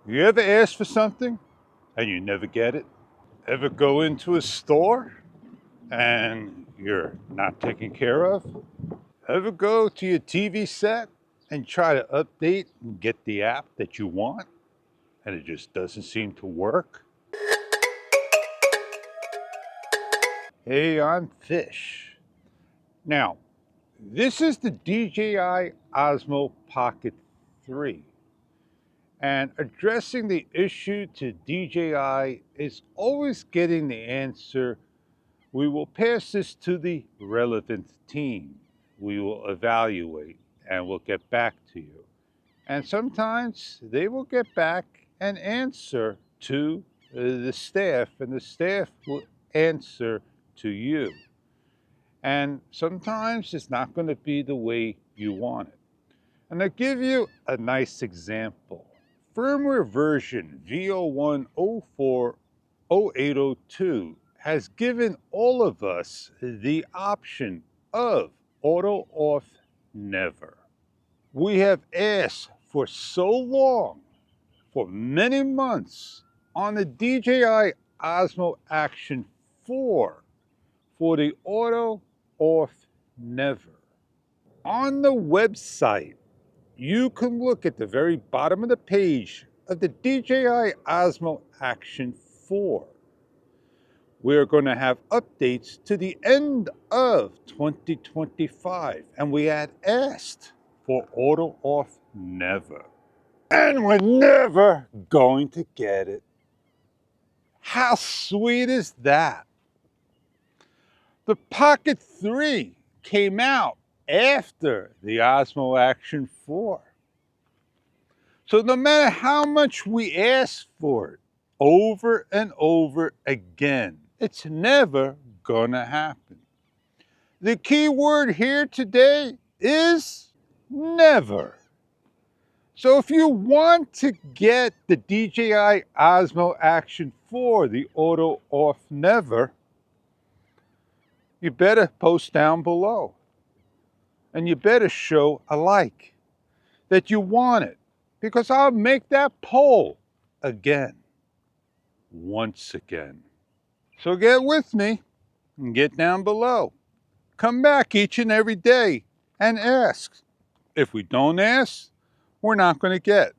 You ever ask for something and you never get it? Ever go into a store and you're not taken care of? Ever go to your TV set and try to update and get the app that you want and it just doesn't seem to work? Hey, I'm Fish. Now, this is the DJI Osmo Pocket 3. And addressing the issue to DJI is always getting the answer, we will pass this to the relevant team. We will evaluate and we'll get back to you. And sometimes they will get back and answer to the staff, and the staff will answer to you. And sometimes it's not going to be the way you want it. And I'll give you a nice example. Firmware version V01040802 has given all of us the option of auto off never. We have asked for so long, for many months, on the DJI Osmo Action 4 for the auto off never. On the website, you can look at the very bottom of the page of the DJI Osmo Action 4. We're going to have updates to the end of 2025, and we had asked for auto off never. And we're never going to get it. How sweet is that? The Pocket 3 came out after the Osmo Action 4. So no matter how much we ask for it over and over again, it's never gonna happen. The key word here today is never. So if you want to get the DJI Osmo Action 4, the auto off never, you better post down below. And you better show a like that you want it, because I'll make that poll again, once again. So get with me and get down below. Come back each and every day and ask. If we don't ask, we're not going to get.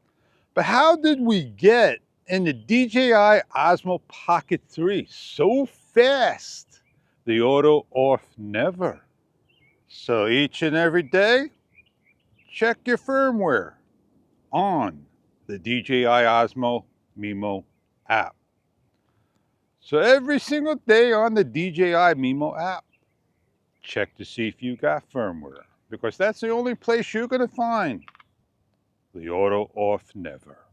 But how did we get in the DJI Osmo Pocket 3 so fast? The auto off never. So each and every day, check your firmware on the DJI Osmo Mimo app. So every single day on the DJI Mimo app, check to see if you got firmware, because that's the only place you're going to find the auto off never.